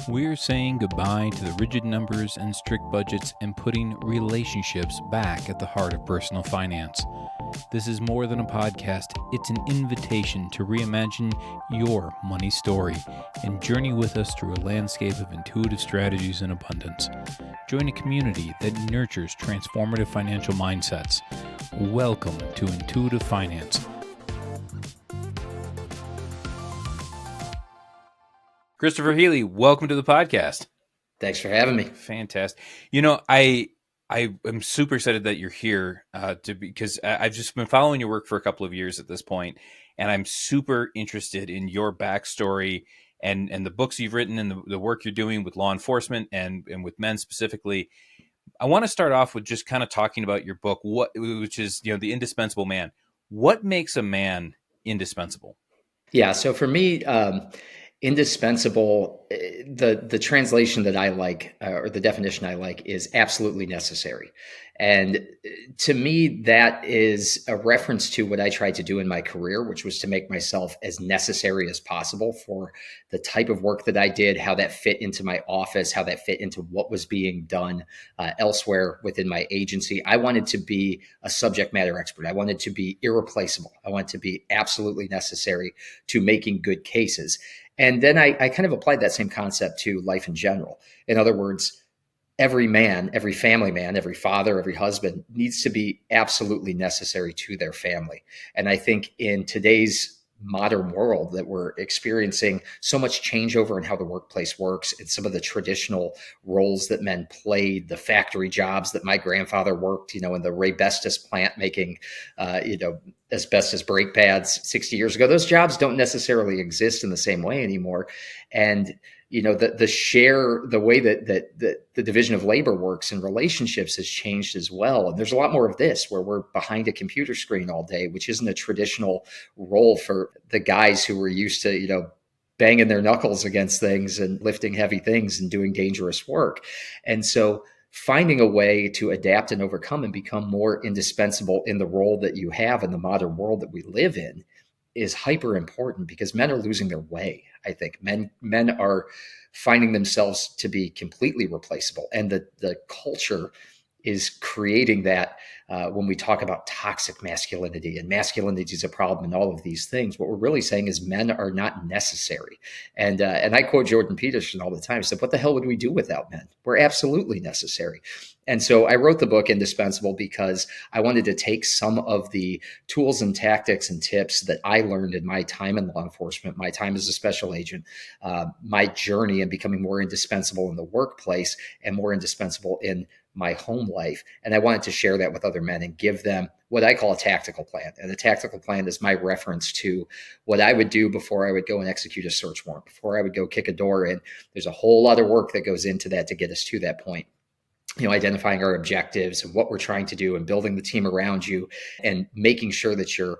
We're saying goodbye to the rigid numbers and strict budgets and putting relationships back at the heart of personal finance. This is more than a podcast, it's an invitation to reimagine your money story and journey with us through a landscape of intuitive strategies and abundance. Join a community that nurtures transformative financial mindsets. Welcome to Intuitive Finance. Kristofor Healey, welcome to the podcast. Thanks for having me. Fantastic. You know, I am super excited that you're here because I've just been following your work for a couple of years at this point, and I'm super interested in your backstory and the books you've written and the work you're doing with law enforcement and with men specifically. I want to start off with just kind of talking about your book, which is, The Indispensable Man. What makes a man indispensable? Yeah, so for me, indispensable, the translation that I like, or the definition I like, is absolutely necessary. And to me, that is a reference to what I tried to do in my career, which was to make myself as necessary as possible for the type of work that I did, how that fit into my office, how that fit into what was being done elsewhere within my agency. I wanted to be a subject matter expert. I wanted to be irreplaceable. I wanted to be absolutely necessary to making good cases. And then I kind of applied that same concept to life in general. In other words, every man, every family man, every father, every husband needs to be absolutely necessary to their family. And I think in today's modern world that we're experiencing so much changeover in how the workplace works and some of the traditional roles that men played, the factory jobs that my grandfather worked, in the Raybestos plant making, asbestos brake pads 60 years ago, those jobs don't necessarily exist in the same way anymore. And the way that the division of labor works in relationships has changed as well. And there's a lot more of this where we're behind a computer screen all day, which isn't a traditional role for the guys who were used to, banging their knuckles against things and lifting heavy things and doing dangerous work. And so finding a way to adapt and overcome and become more indispensable in the role that you have in the modern world that we live in is hyper important, because men are losing their way. I think men are finding themselves to be completely replaceable, and the culture is creating that. When we talk about toxic masculinity, and masculinity is a problem in all of these things, what we're really saying is men are not necessary. And I quote Jordan Peterson all the time. He said, "What the hell would we do without men? We're absolutely necessary." And so I wrote the book Indispensable because I wanted to take some of the tools and tactics and tips that I learned in my time in law enforcement, my time as a special agent, my journey in becoming more indispensable in the workplace and more indispensable in my home life. And I wanted to share that with other men and give them what I call a tactical plan. And the tactical plan is my reference to what I would do before I would go and execute a search warrant, before I would go kick a door in. There's a whole lot of work that goes into that to get us to that point. Identifying our objectives and what we're trying to do and building the team around you and making sure that you're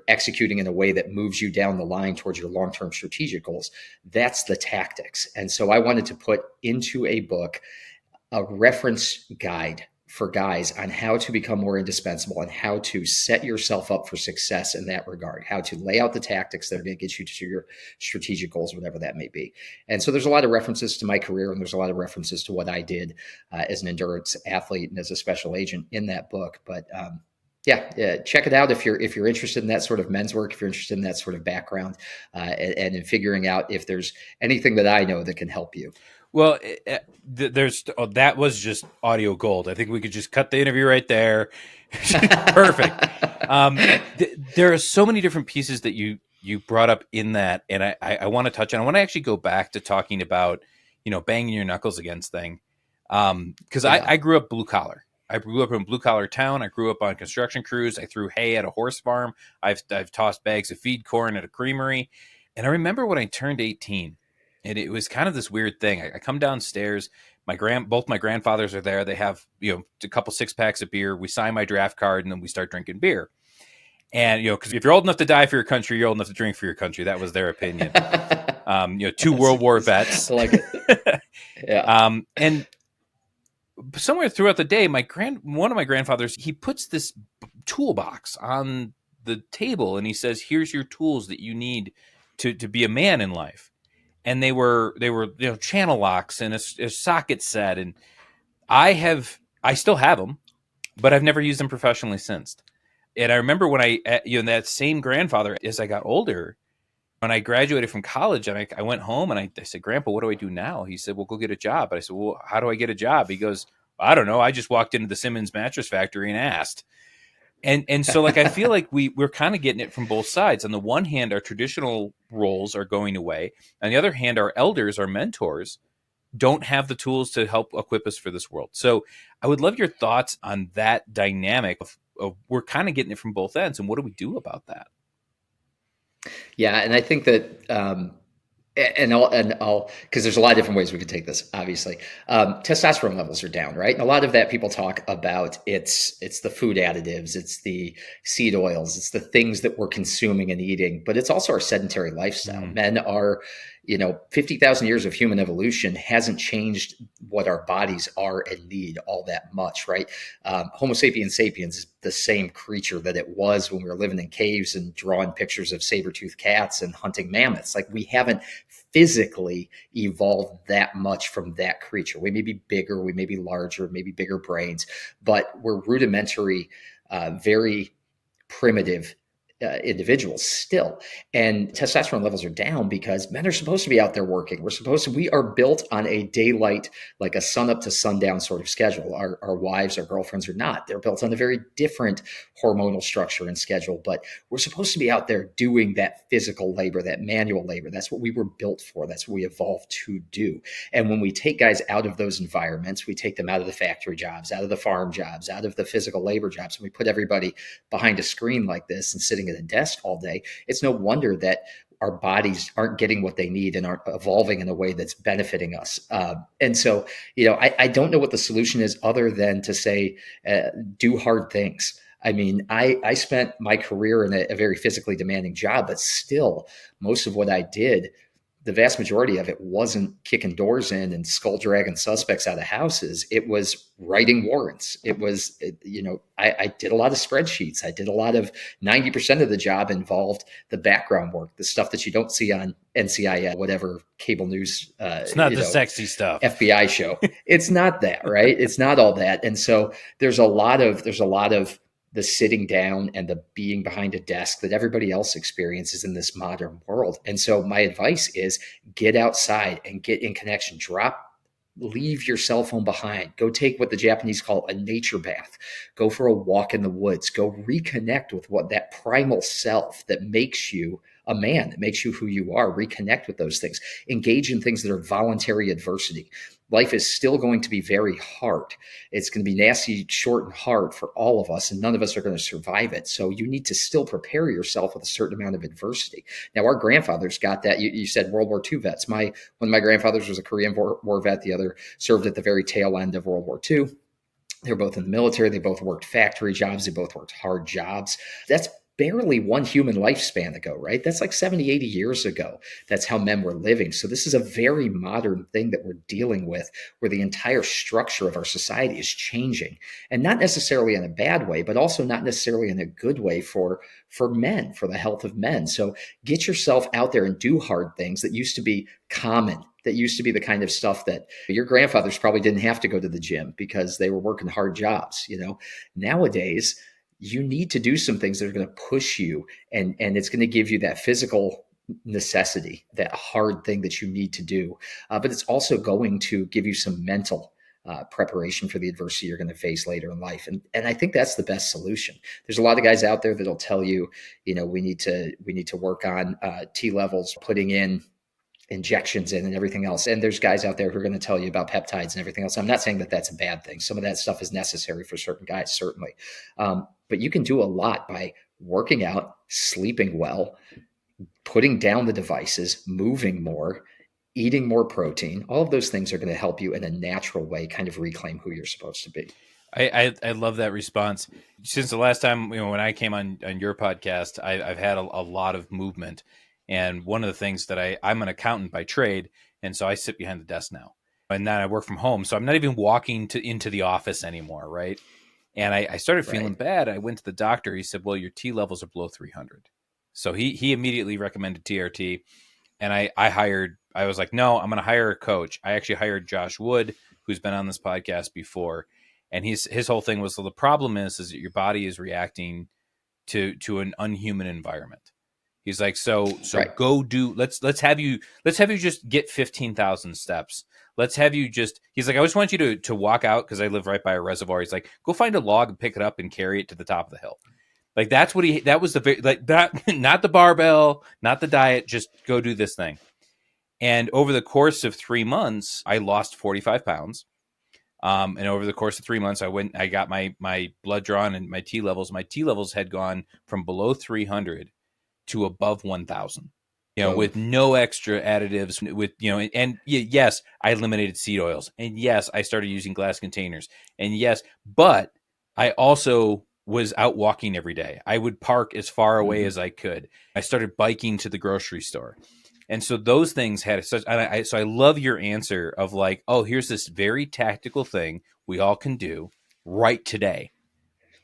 executing in a way that moves you down the line towards your long-term strategic goals. That's the tactics. And so I wanted to put into a book a reference guide for guys on how to become more indispensable and how to set yourself up for success in that regard, how to lay out the tactics that are going to get you to your strategic goals, whatever that may be. And so there's a lot of references to my career, and there's a lot of references to what I did as an endurance athlete and as a special agent in that book. But check it out if you're interested in that sort of men's work, if you're interested in that sort of background, and in figuring out if there's anything that I know that can help you. Well, that was just audio gold. I think we could just cut the interview right there. Perfect. There are so many different pieces that you brought up in that, and I want to touch on. I want to actually go back to talking about, banging your knuckles against thing, because I grew up blue collar. I grew up in a blue collar town. I grew up on construction crews. I threw hay at a horse farm. I've tossed bags of feed corn at a creamery, and I remember when I turned 18. And it was kind of this weird thing. I come downstairs. Both my grandfathers are there. They have, a couple 6-packs of beer. We sign my draft card, and then we start drinking beer. And, because if you're old enough to die for your country, you're old enough to drink for your country. That was their opinion. Two World War vets. I like it. Yeah. And somewhere throughout the day, one of my grandfathers, he puts this toolbox on the table, and he says, "Here's your tools that you need to be a man in life." and they were channel locks and a socket set, and I still have them, but I've never used them professionally since. And I remember when that same grandfather, as I got older, when I graduated from college, and I went home and I said, Grandpa, what do I do now? He said, well, go get a job. But I said, well, how do I get a job? He goes, I don't know. I just walked into the Simmons mattress factory and asked. And so like I feel like we're kind of getting it from both sides. On the one hand, our traditional roles are going away. On the other hand, our elders, our mentors, don't have the tools to help equip us for this world. So I would love your thoughts on that dynamic of we're kind of getting it from both ends, and what do we do about that? Yeah, and I think that and I'll because there's a lot of different ways we could take this. Obviously, testosterone levels are down, right? And a lot of that people talk about it's the food additives, it's the seed oils, it's the things that we're consuming and eating, but it's also our sedentary lifestyle. Mm. Men are, 50,000 years of human evolution hasn't changed what our bodies are and need all that much, right? Homo sapiens sapiens is the same creature that it was when we were living in caves and drawing pictures of saber-toothed cats and hunting mammoths. Like, we haven't physically evolved that much from that creature. We may be bigger, we may be larger, maybe bigger brains, but we're rudimentary, very primitive individuals still. And testosterone levels are down because men are supposed to be out there working. We are built on a daylight, like a sun up to sundown sort of schedule. Our wives, our girlfriends are not. They're built on a very different hormonal structure and schedule, but we're supposed to be out there doing that physical labor, that manual labor. That's what we were built for. That's what we evolved to do. And when we take guys out of those environments, we take them out of the factory jobs, out of the farm jobs, out of the physical labor jobs, and we put everybody behind a screen like this and sitting at a desk all day, it's no wonder that our bodies aren't getting what they need and aren't evolving in a way that's benefiting us. And so, I don't know what the solution is other than to say, do hard things. I mean, I spent my career in a very physically demanding job, but still, most of what I did, the vast majority of it wasn't kicking doors in and skull dragging suspects out of houses. It was writing warrants. It was, I did a lot of spreadsheets. I did a lot of 90% of the job involved the background work, the stuff that you don't see on NCIS, whatever cable news, It's not the sexy stuff. FBI show. It's not that, right? It's not all that. And so there's a lot of the sitting down and the being behind a desk that everybody else experiences in this modern world. And so my advice is get outside and get in connection. Leave your cell phone behind. Go take what the Japanese call a nature bath. Go for a walk in the woods. Go reconnect with what that primal self that makes you a man, that makes you who you are. Reconnect with those things. Engage in things that are voluntary adversity. Life is still going to be very hard. It's going to be nasty, short, and hard for all of us, and none of us are going to survive it. So you need to still prepare yourself with a certain amount of adversity. Now, our grandfathers got that. You said World War II vets. One of my grandfathers was a Korean War vet. The other served at the very tail end of World War II. They were both in the military. They both worked factory jobs. They both worked hard jobs. That's barely one human lifespan ago, right? That's like 70, 80 years ago. That's how men were living. So this is a very modern thing that we're dealing with, where the entire structure of our society is changing, and not necessarily in a bad way, but also not necessarily in a good way for men, for the health of men. So get yourself out there and do hard things that used to be common. That used to be the kind of stuff that your grandfathers probably didn't have to go to the gym because they were working hard jobs. Nowadays, you need to do some things that are going to push you, and it's going to give you that physical necessity, that hard thing that you need to do. But it's also going to give you some mental preparation for the adversity you're going to face later in life. And I think that's the best solution. There's a lot of guys out there that'll tell you, we need to work on T levels, putting in injections in and everything else. And there's guys out there who are going to tell you about peptides and everything else. I'm not saying that that's a bad thing. Some of that stuff is necessary for certain guys, certainly. But you can do a lot by working out, sleeping well, putting down the devices, moving more, eating more protein. All of those things are going to help you in a natural way kind of reclaim who you're supposed to be. I love that response. Since the last time, when I came on your podcast, I've had a lot of movement. And one of the things that I'm an accountant by trade, and so I sit behind the desk now. And then I work from home, so I'm not even walking into the office anymore, right? And I started feeling bad. I went to the doctor. He said, well, your T levels are below 300. So he immediately recommended TRT. and I was like, no, I'm going to hire a coach. I actually hired Josh Wood, who's been on this podcast before. And his whole thing was, well, the problem is that your body is reacting to an unhuman environment. He's like, so Right. go do, let's have you just get 15,000 steps. Let's have you just, he's like, I just want you to walk out, because I live right by a reservoir. He's like, go find a log and pick it up and carry it to the top of the hill. Like that was like that, not the barbell, not the diet, just go do this thing. And over the course of 3 months, I lost 45 pounds. And over the course of 3 months, I got my blood drawn and my T levels. My T levels had gone from below 300 to above 1,000. Boom. With no extra additives. With yes, I eliminated seed oils, and yes, I started using glass containers, and yes, but I also was out walking every day. I would park as far away as I could. I started biking to the grocery store. And so those things had such, so I love your answer of like, oh, here's this very tactical thing we all can do right today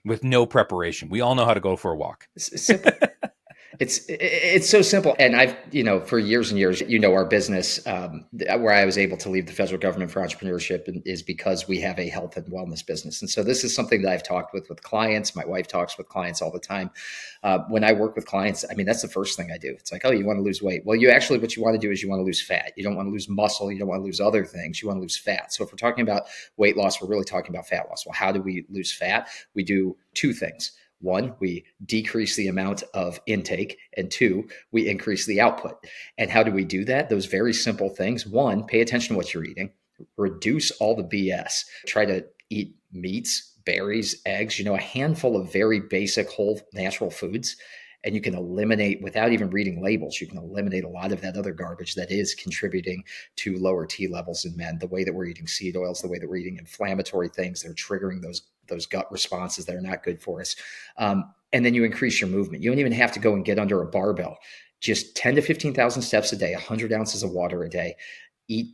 with no preparation. We all know how to go for a walk. Simple. It's so simple. And I've, for years and years, our business, where I was able to leave the federal government for entrepreneurship is because we have a health and wellness business. And so this is something that I've talked with clients. My wife talks with clients all the time. When I work with clients, I mean, that's the first thing I do. It's like, oh, you want to lose weight? Well, what you want to do is you want to lose fat. You don't want to lose muscle. You don't want to lose other things. You want to lose fat. So if we're talking about weight loss, we're really talking about fat loss. Well, how do we lose fat? We do two things. One, we decrease the amount of intake, and two, we increase the output. And how do we do that? Those very simple things. One, pay attention to what you're eating, reduce all the BS, try to eat meats, berries, eggs, a handful of very basic whole natural foods. And you can eliminate, without even reading labels, you can eliminate a lot of that other garbage that is contributing to lower T levels in men. The way that we're eating seed oils, the way that we're eating inflammatory things, they're triggering those gut responses that are not good for us. And then you increase your movement. You don't even have to go and get under a barbell. Just 10 to 15,000 steps a day, 100 ounces of water a day.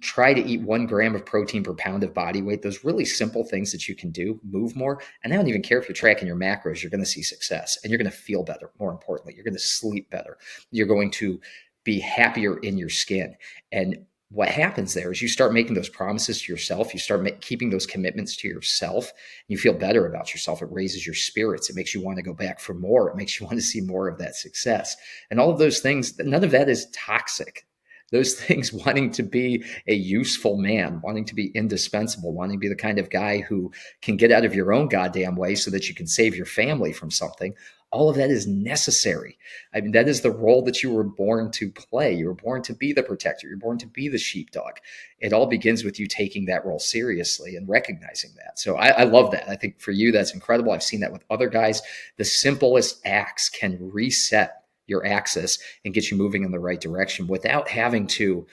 Try to eat 1 gram of protein per pound of body weight. Those really simple things that you can do. Move more. And I don't even care if you're tracking your macros. You're going to see success, and you're going to feel better. More importantly, you're going to sleep better. You're going to be happier in your skin. And what happens there is you start making those promises to yourself. You start keeping those commitments to yourself. You feel better about yourself. It raises your spirits. It makes you want to go back for more. It makes you want to see more of that success. And all of those things, none of that is toxic. Those things, wanting to be a useful man, wanting to be indispensable, wanting to be the kind of guy who can get out of your own goddamn way so that you can save your family from something, all of that is necessary. I mean, that is the role that you were born to play. You were born to be the protector. You're born to be the sheepdog. It all begins with you taking that role seriously and recognizing that. So I love that. I think for you, that's incredible. I've seen that with other guys. The simplest acts can reset your axis and get you moving in the right direction without having to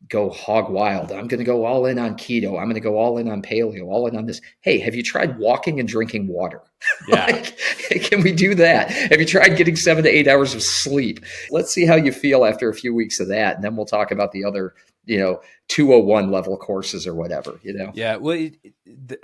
go hog wild. I'm going to go all in on keto. I'm going to go all in on paleo, all in on this. Hey, have you tried walking and drinking water? Yeah. Like, can we do that? Have you tried getting 7 to 8 hours of sleep? Let's see how you feel after a few weeks of that. And then we'll talk about the other, 201 level courses or whatever, Yeah. Well,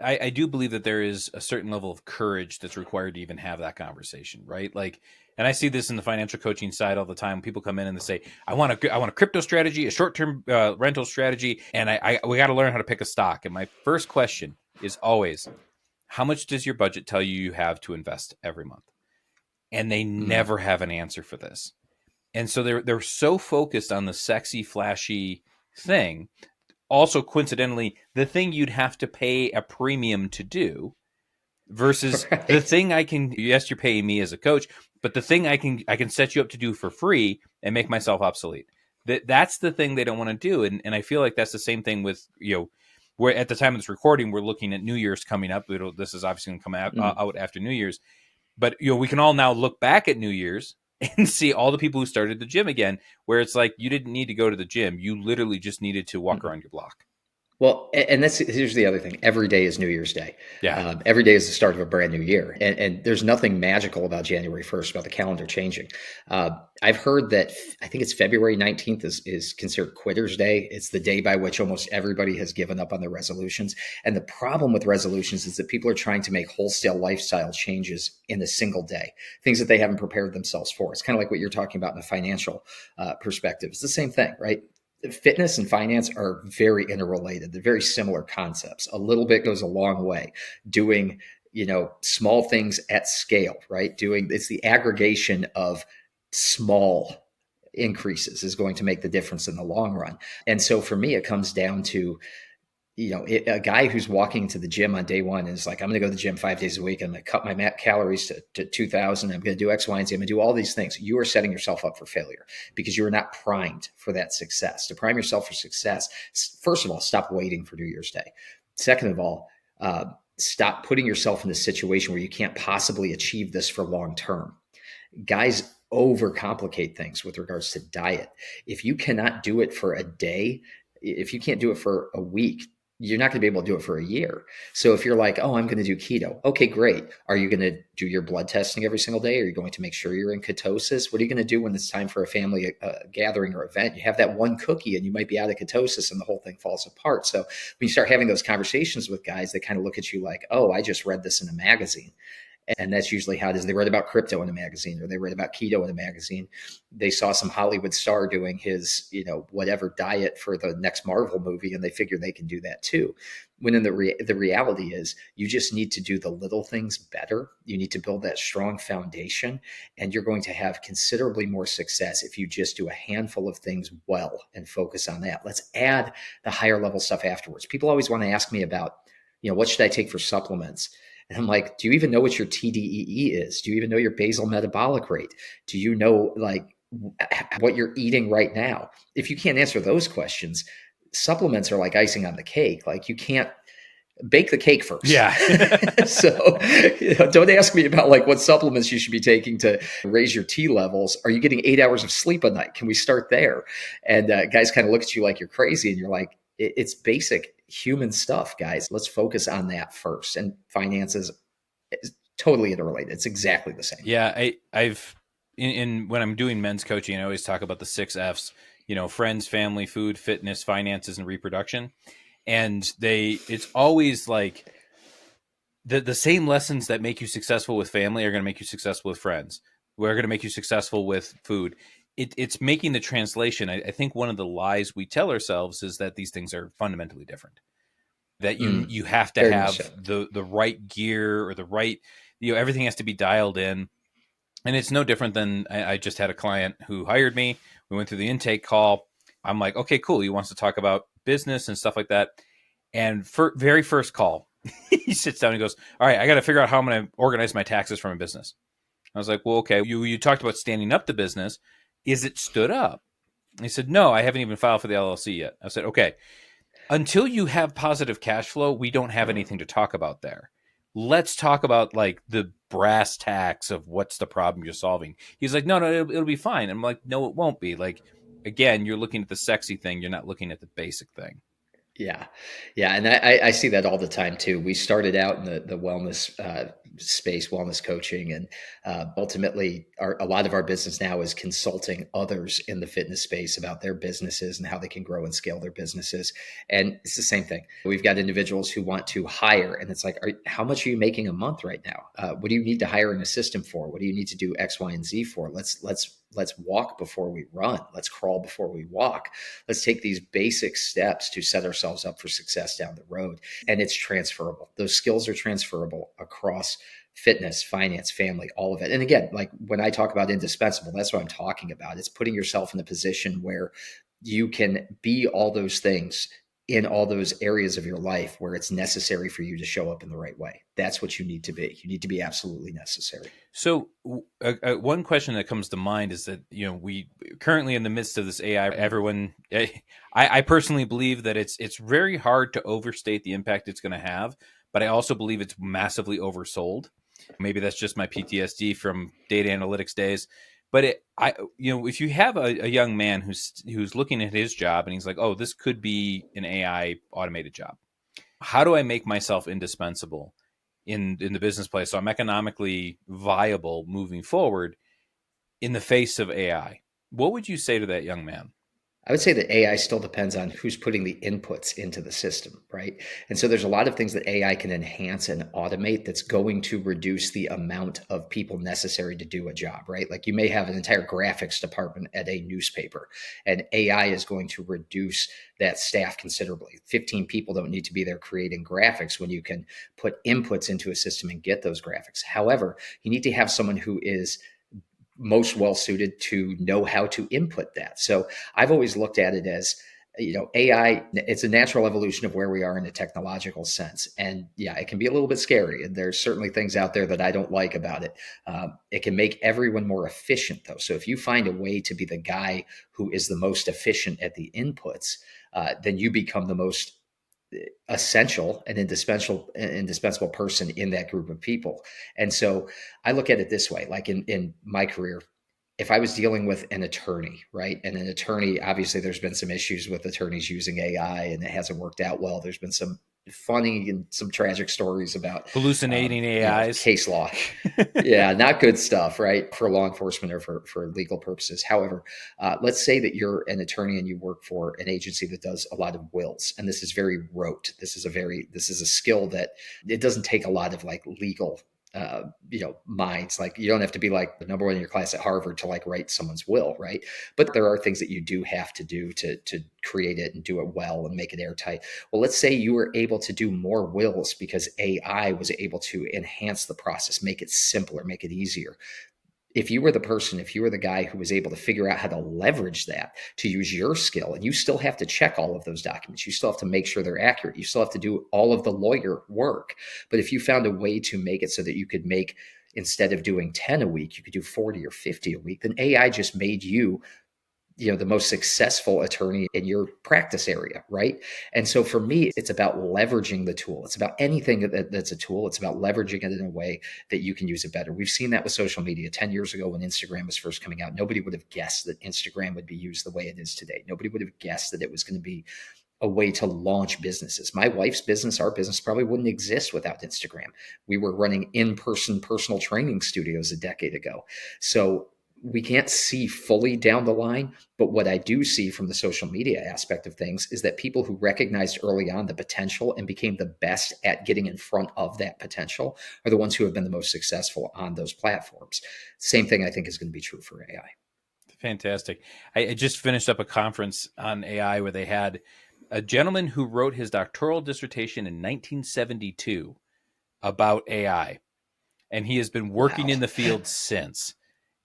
I do believe that there is a certain level of courage that's required to even have that conversation, right? Like, and I see this in the financial coaching side all the time. People come in and they say, I want a crypto strategy, a short-term rental strategy, and we got to learn how to pick a stock. And my first question is always, how much does your budget tell you have to invest every month? And they never have an answer for this. And so they're so focused on the sexy, flashy thing. Also, coincidentally, the thing you'd have to pay a premium to do versus Right. the thing yes, you're paying me as a coach, but the thing I can set you up to do for free and make myself obsolete. That's the thing they don't want to do. And I feel like that's the same thing with, where at the time of this recording, we're looking at New Year's coming up. This is obviously going to come out after New Year's. But we can all now look back at New Year's and see all the people who started the gym again, where it's like you didn't need to go to the gym. You literally just needed to walk around your block. Well, and that's here's the other thing. Every day is New Year's Day. Yeah. Every day is the start of a brand new year, and there's nothing magical about January 1st, about the calendar changing. I've heard that I think it's February 19th is considered Quitter's Day. It's the day by which almost everybody has given up on their resolutions. And the problem with resolutions is that people are trying to make wholesale lifestyle changes in a single day, things that they haven't prepared themselves for. It's kind of like what you're talking about in a financial perspective. It's the same thing, right? Fitness and finance are very interrelated. They're very similar concepts. A little bit goes a long way. Doing, small things at scale, right? It's the aggregation of small increases is going to make the difference in the long run. And so for me, it comes down to a guy who's walking to the gym on day one is like, I'm going to go to the gym 5 days a week. I'm going to cut my calories to 2,000. I'm going to do X, Y, and Z. I'm going to do all these things. You are setting yourself up for failure because you are not primed for that success. To prime yourself for success, first of all, stop waiting for New Year's Day. Second of all, stop putting yourself in a situation where you can't possibly achieve this for long term. Guys overcomplicate things with regards to diet. If you cannot do it for a day, if you can't do it for a week, you're not going to be able to do it for a year. So if you're like, oh, I'm going to do keto. Okay, great. Are you going to do your blood testing every single day? Are you going to make sure you're in ketosis? What are you going to do when it's time for a family gathering or event? You have that one cookie and you might be out of ketosis and the whole thing falls apart. So when you start having those conversations with guys, they kind of look at you like, oh, I just read this in a magazine. And that's usually how it is. They read about crypto in a magazine or they read about keto in a magazine. They saw some Hollywood star doing his, whatever diet for the next Marvel movie, and they figure they can do that too. When in the reality is you just need to do the little things better. You need to build that strong foundation, and you're going to have considerably more success if you just do a handful of things well and focus on that. Let's add the higher level stuff afterwards. People always want to ask me about, what should I take for supplements? And I'm like, do you even know what your TDEE is? Do you even know your basal metabolic rate? Do you know what you're eating right now? If you can't answer those questions, supplements are like icing on the cake. Like you can't bake the cake first. Yeah. So don't ask me about like what supplements you should be taking to raise your T levels. Are you getting 8 hours of sleep a night? Can we start there? And guys kind of look at you like you're crazy and you're like, it's basic human stuff, guys. Let's focus on that first. And finances is totally interrelated. It's exactly the same. Yeah. I've in when I'm doing men's coaching, I always talk about the 6 F's, friends, family, food, fitness, finances, and reproduction. And it's always like the same lessons that make you successful with family are going to make you successful with friends. We're going to make you successful with food. It's making the translation. I think one of the lies we tell ourselves is that these things are fundamentally different. That you have to have so. the right gear or the right, everything has to be dialed in. And it's no different than I just had a client who hired me. We went through the intake call. I'm like, okay, cool. He wants to talk about business and stuff like that. And for very first call, he sits down and goes, all right, I got to figure out how I'm going to organize my taxes for my business. I was like, well, okay, you talked about standing up the business. Is it stood up? And he said, no, I haven't even filed for the LLC yet. I said, okay, until you have positive cash flow, we don't have anything to talk about there. Let's talk about like the brass tacks of what's the problem you're solving. He's like, no, it'll be fine. I'm like, no, it won't be. Like, again, you're looking at the sexy thing. You're not looking at the basic thing. Yeah. Yeah. And I see that all the time too. We started out in the wellness space, wellness coaching, and ultimately a lot of our business now is consulting others in the fitness space about their businesses and how they can grow and scale their businesses. And it's the same thing. We've got individuals who want to hire, and it's like, how much are you making a month right now? What do you need to hire an assistant for? What do you need to do X, Y, and Z for? Let's walk before we run. Let's crawl before we walk. Let's take these basic steps to set ourselves up for success down the road. And it's transferable. Those skills are transferable across fitness, finance, family, all of it. And again, like when I talk about indispensable, that's what I'm talking about. It's putting yourself in a position where you can be all those things in all those areas of your life where it's necessary for you to show up in the right way. That's what you need to be. You need to be absolutely necessary. So one question that comes to mind is that, we currently in the midst of this AI, everyone, I personally believe that it's very hard to overstate the impact it's going to have, but I also believe it's massively oversold. Maybe that's just my PTSD from data analytics days, But if you have a young man who's looking at his job and he's like, oh, this could be an AI automated job. How do I make myself indispensable in the business place so I'm economically viable moving forward in the face of AI? What would you say to that young man? I would say that AI still depends on who's putting the inputs into the system, right? And so there's a lot of things that AI can enhance and automate that's going to reduce the amount of people necessary to do a job, right? Like you may have an entire graphics department at a newspaper, and AI is going to reduce that staff considerably. 15 people don't need to be there creating graphics when you can put inputs into a system and get those graphics. However, you need to have someone who is most well suited to know how to input that. So I've always looked at it as, AI, it's a natural evolution of where we are in a technological sense. And yeah, it can be a little bit scary. And there's certainly things out there that I don't like about it. It can make everyone more efficient, though. So if you find a way to be the guy who is the most efficient at the inputs, then you become the most essential and indispensable person in that group of people. And so I look at it this way, like in my career, if I was dealing with an attorney, right? And an attorney, obviously there's been some issues with attorneys using AI and it hasn't worked out well. There's been some funny and some tragic stories about Hallucinating AIs. case law. Yeah, not good stuff, right? For law enforcement or for legal purposes. However, let's say that you're an attorney and you work for an agency that does a lot of wills, and this is very rote. This is a skill that it doesn't take a lot of like legal minds. Like you don't have to be like the number one in your class at Harvard to like write someone's will, right? But there are things that you do have to do to create it and do it well and make it airtight. Well, let's say you were able to do more wills because AI was able to enhance the process, make it simpler, make it easier. If you were the guy who was able to figure out how to leverage that to use your skill, and you still have to check all of those documents, you still have to make sure they're accurate, you still have to do all of the lawyer work. But if you found a way to make it so that you could make, instead of doing 10 a week, you could do 40 or 50 a week, then AI just made you the most successful attorney in your practice area, right? And so for me, it's about leveraging the tool. It's about anything that's a tool. It's about leveraging it in a way that you can use it better. We've seen that with social media. 10 years ago when Instagram was first coming out, nobody would have guessed that Instagram would be used the way it is today. Nobody would have guessed that it was going to be a way to launch businesses. My wife's business, our business, probably wouldn't exist without Instagram. We were running in-person personal training studios a decade ago. So we can't see fully down the line, but what I do see from the social media aspect of things is that people who recognized early on the potential and became the best at getting in front of that potential are the ones who have been the most successful on those platforms. Same thing I think is going to be true for AI. Fantastic. I just finished up a conference on AI where they had a gentleman who wrote his doctoral dissertation in 1972 about AI, and he has been working Wow. in the field since.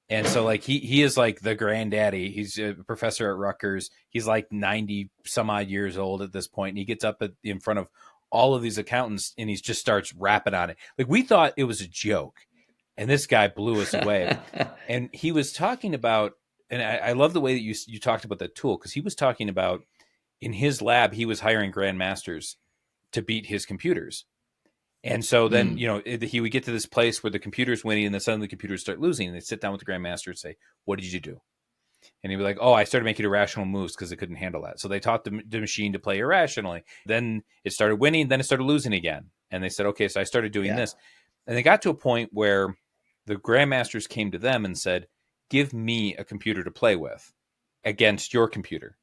And so like he is like the granddaddy. He's a professor at Rutgers. He's like 90 some odd years old at this point. And he gets up in front of all of these accountants and he just starts rapping on it. Like we thought it was a joke. And this guy blew us away. And he was talking about, and I love the way that you talked about that tool, because he was talking about in his lab, he was hiring grandmasters to beat his computers. And so then, Mm. he would get to this place where the computer's winning and then suddenly the computers start losing. And they sit down with the grandmaster and say, what did you do? And he'd be like, oh, I started making irrational moves because it couldn't handle that. So they taught the machine to play irrationally. Then it started winning. Then it started losing again. And they said, okay, so I started doing Yeah. this. And they got to a point where the grandmasters came to them and said, give me a computer to play with against your computer.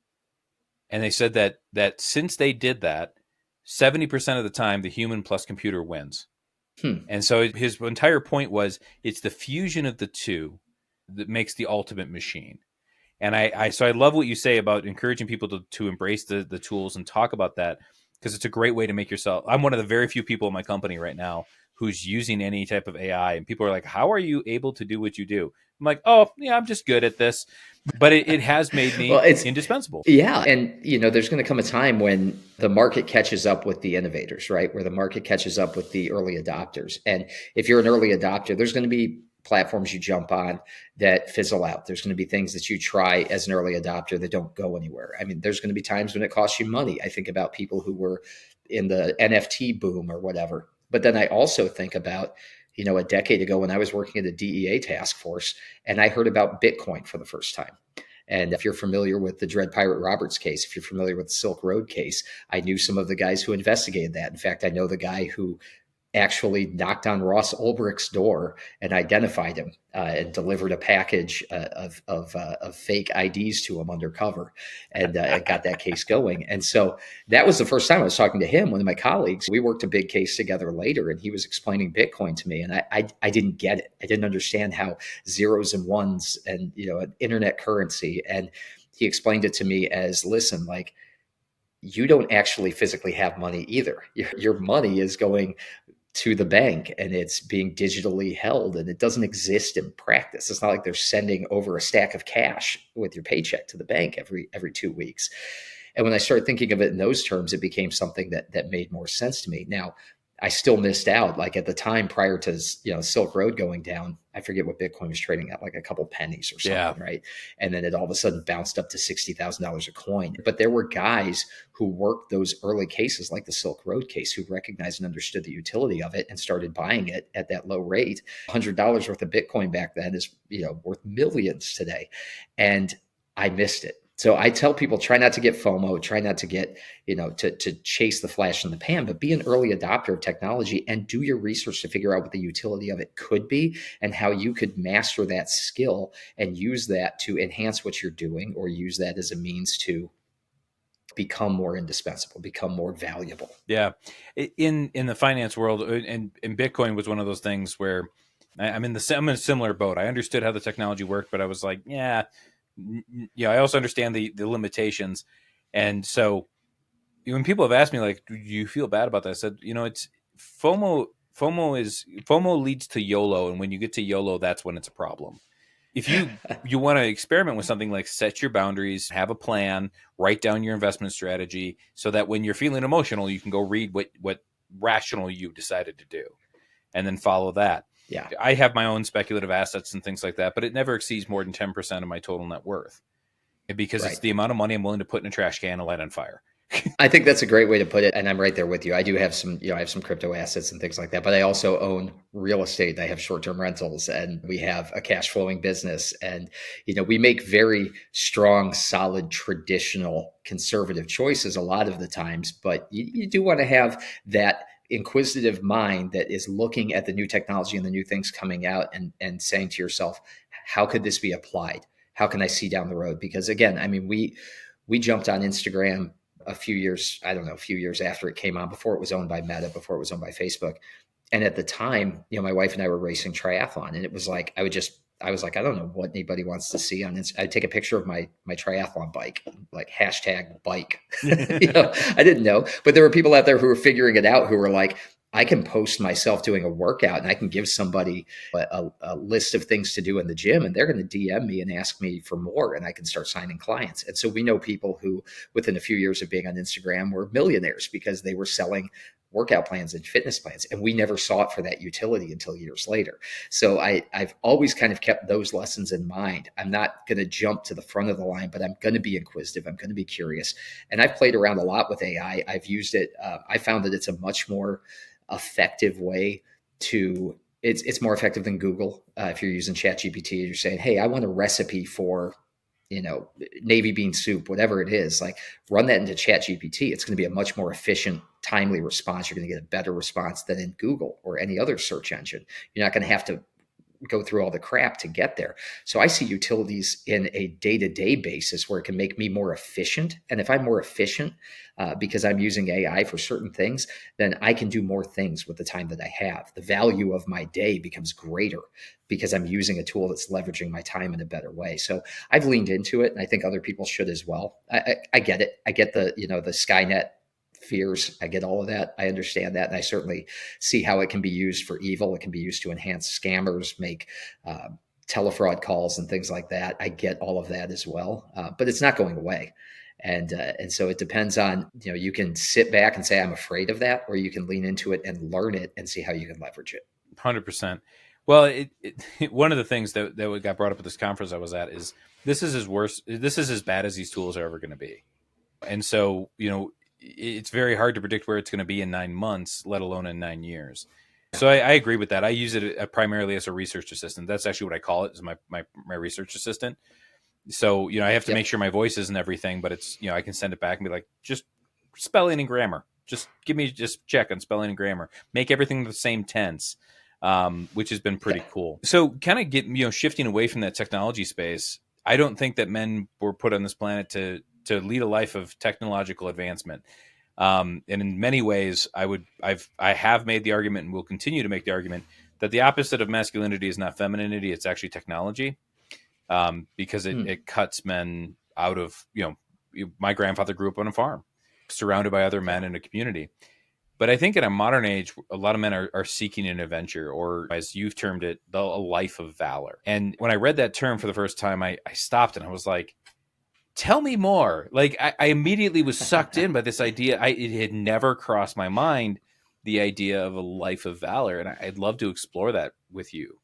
And they said that since they did that, 70% of the time, the human plus computer wins. Hmm. And so his entire point was it's the fusion of the two that makes the ultimate machine. And so I love what you say about encouraging people to embrace the tools and talk about that, because it's a great way to make yourself. I'm one of the very few people in my company right now who's using any type of AI, and people are like, how are you able to do what you do? I'm like, oh yeah, I'm just good at this. But it has made Well, me it's indispensable. yeah, and there's going to come a time when the market catches up with the innovators, right? Where the market catches up with the early adopters. And if you're an early adopter, there's going to be platforms you jump on that fizzle out. There's going to be things that you try as an early adopter that don't go anywhere. I mean, there's going to be times when it costs you money. I think about people who were in the NFT boom or whatever. But then I also think about a decade ago when I was working at a DEA task force and I heard about Bitcoin for the first time. And if you're familiar with the Dread Pirate Roberts case, if you're familiar with the Silk Road case, I knew some of the guys who investigated that. In fact, I know the guy who actually knocked on Ross Ulbricht's door and identified him and delivered a package of fake IDs to him undercover, and got that case going. And so that was the first time I was talking to him. One of my colleagues, we worked a big case together later, and he was explaining Bitcoin to me, and I didn't get it. I didn't understand how zeros and ones and an internet currency. And he explained it to me as, listen, like, you don't actually physically have money either. Your money is going to the bank and it's being digitally held, and it doesn't exist in practice. It's not like they're sending over a stack of cash with your paycheck to the bank every 2 weeks. And when I started thinking of it in those terms, it became something that made more sense to me. Now, I still missed out. Like at the time prior to Silk Road going down, I forget what Bitcoin was trading at, like a couple pennies or something, Yeah. right? And then it all of a sudden bounced up to $60,000 a coin. But there were guys who worked those early cases, like the Silk Road case, who recognized and understood the utility of it and started buying it at that low rate. $100 worth of Bitcoin back then is worth millions today, and I missed it. So I tell people, try not to get FOMO, try not to get, to chase the flash in the pan, but be an early adopter of technology and do your research to figure out what the utility of it could be and how you could master that skill and use that to enhance what you're doing, or use that as a means to become more indispensable, become more valuable. Yeah. In the finance world, and Bitcoin was one of those things where I'm in a similar boat. I understood how the technology worked, but I was like, yeah, I also understand the limitations. And so when people have asked me, like, do you feel bad about that? I said, it's FOMO. FOMO leads to YOLO. And when you get to YOLO, that's when it's a problem. If you want to experiment with something, like set your boundaries, have a plan, write down your investment strategy so that when you're feeling emotional, you can go read what rational you decided to do and then follow that. Yeah. I have my own speculative assets and things like that, but it never exceeds more than 10% of my total net worth, because it's Right. the amount of money I'm willing to put in a trash can and light on fire. I think that's a great way to put it. And I'm right there with you. I do have some, I have some crypto assets and things like that, but I also own real estate. I have short-term rentals, and we have a cash flowing business. And, we make very strong, solid, traditional, conservative choices a lot of the times, but you do want to have that inquisitive mind that is looking at the new technology and the new things coming out, and saying to yourself, how could this be applied? How can I see down the road? Because again, I mean, we jumped on Instagram a few years after it came on, before it was owned by Meta, before it was owned by Facebook. And at the time, my wife and I were racing triathlon, and it was like, I was like, I don't know what anybody wants to see on Instagram. I'd take a picture of my triathlon bike, like #bike. I didn't know, but there were people out there who were figuring it out, who were like, I can post myself doing a workout, and I can give somebody a list of things to do in the gym, and they're going to DM me and ask me for more, and I can start signing clients. And so we know people who, within a few years of being on Instagram, were millionaires because they were selling workout plans and fitness plans, and we never saw it for that utility until years later. So I've always kind of kept those lessons in mind. I'm not going to jump to the front of the line, but I'm going to be inquisitive. I'm going to be curious. And I've played around a lot with AI. I've used it. I found that it's a much more effective way to, it's more effective than Google. If you're using ChatGPT and you're saying, hey, I want a recipe for, navy bean soup, whatever it is, like, run that into ChatGPT. It's going to be a much more efficient, timely response. You're going to get a better response than in Google or any other search engine. You're not going to have to go through all the crap to get there. So I see utilities in a day-to-day basis where it can make me more efficient. And if I'm more efficient because I'm using AI for certain things, then I can do more things with the time that I have. The value of my day becomes greater because I'm using a tool that's leveraging my time in a better way. So I've leaned into it, and I think other people should as well. I get it. I get the Skynet fears. I get all of that. I understand that. And I certainly see how it can be used for evil. It can be used to enhance scammers, make telefraud calls and things like that. I get all of that as well, but it's not going away. And so it depends on, you can sit back and say, I'm afraid of that, or you can lean into it and learn it and see how you can leverage it. 100%. Well, one of the things that got brought up at this conference I was at is this is as bad as these tools are ever going to be. And so, it's very hard to predict where it's going to be in 9 months, let alone in 9 years. So I agree with that. I use it primarily as a research assistant. That's actually what I call it, is my research assistant. So, I have to make Yep. sure my voice isn't everything, but it's, I can send it back and be like, just spelling and grammar. Just give me just check on spelling and grammar. Make everything the same tense, which has been pretty Yeah. cool. So kind of shifting away from that technology space. I don't think that men were put on this planet to lead a life of technological advancement. And in many ways, I have made the argument and will continue to make the argument that the opposite of masculinity is not femininity; it's actually technology, because it, Hmm. it cuts men out of, my grandfather grew up on a farm, surrounded by other Yeah. men in a community. But I think in a modern age, a lot of men are seeking an adventure, or as you've termed it, a life of valor. And when I read that term for the first time, I stopped and I was like, tell me more. Like I immediately was sucked in by this idea. It had never crossed my mind, the idea of a life of valor. And I'd love to explore that with you.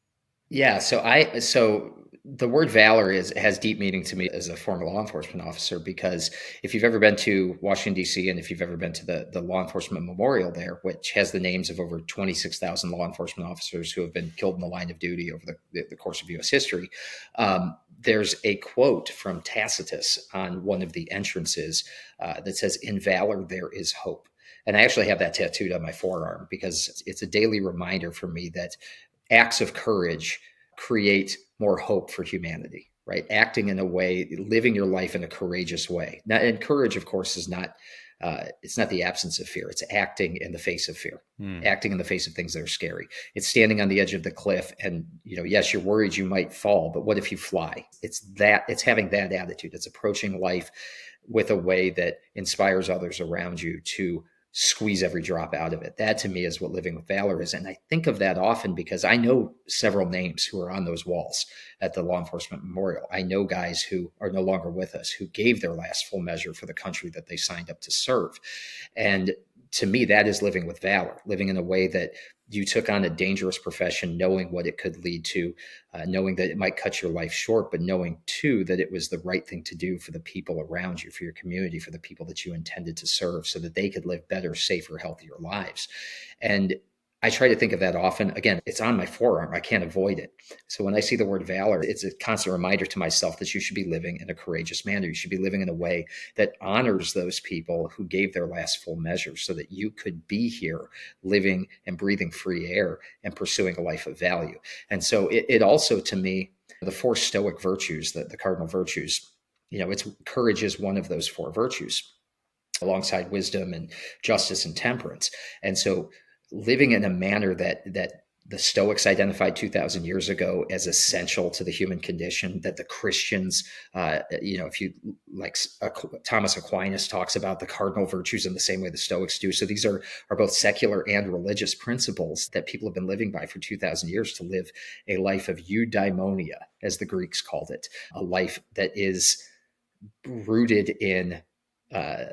Yeah, so the word valor is has deep meaning to me as a former law enforcement officer, because if you've ever been to Washington D.C. and if you've ever been to the law enforcement memorial there, which has the names of over 26,000 law enforcement officers who have been killed in the line of duty over the course of U.S. history, there's a quote from Tacitus on one of the entrances that says, "In valor there is hope." And I actually have that tattooed on my forearm because it's a daily reminder for me that acts of courage create more hope for humanity, right? Acting in a way, living your life in a courageous way. Now, and courage, of course, is not it's not the absence of fear. It's acting in the face of fear, Hmm. acting in the face of things that are scary. It's standing on the edge of the cliff, and yes, you're worried you might fall, but what if you fly? It's having that attitude. It's approaching life with a way that inspires others around you to squeeze every drop out of it. That to me is what living with valor is. And I think of that often because I know several names who are on those walls at the law enforcement memorial. I know guys who are no longer with us who gave their last full measure for the country that they signed up to serve. And to me, that is living with valor, living in a way that you took on a dangerous profession, knowing what it could lead to, knowing that it might cut your life short, but knowing too that it was the right thing to do for the people around you, for your community, for the people that you intended to serve, so that they could live better, safer, healthier lives. And I try to think of that often. Again, it's on my forearm. I can't avoid it. So when I see the word valor, it's a constant reminder to myself that you should be living in a courageous manner. You should be living in a way that honors those people who gave their last full measure so that you could be here living and breathing free air and pursuing a life of value. And so it also, to me, the four Stoic virtues, the cardinal virtues, it's courage is one of those four virtues, alongside wisdom and justice and temperance. And so living in a manner that the Stoics identified 2,000 years ago as essential to the human condition, that the Christians, if you like, Thomas Aquinas talks about the cardinal virtues in the same way the Stoics do. So these are both secular and religious principles that people have been living by for 2,000 years, to live a life of eudaimonia, as the Greeks called it, a life that is rooted in uh,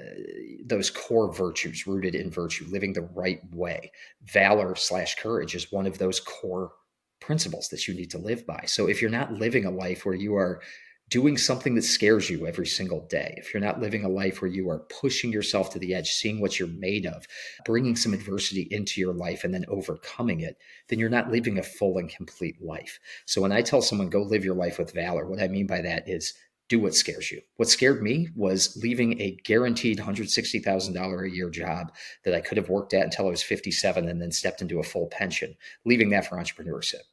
those core virtues, rooted in virtue, living the right way. Valor/courage is one of those core principles that you need to live by. So if you're not living a life where you are doing something that scares you every single day, if you're not living a life where you are pushing yourself to the edge, seeing what you're made of, bringing some adversity into your life and then overcoming it, then you're not living a full and complete life. So when I tell someone, go live your life with valor, what I mean by that is do what scares you. What scared me was leaving a guaranteed $160,000 a year job that I could have worked at until I was 57 and then stepped into a full pension, leaving that for entrepreneurship.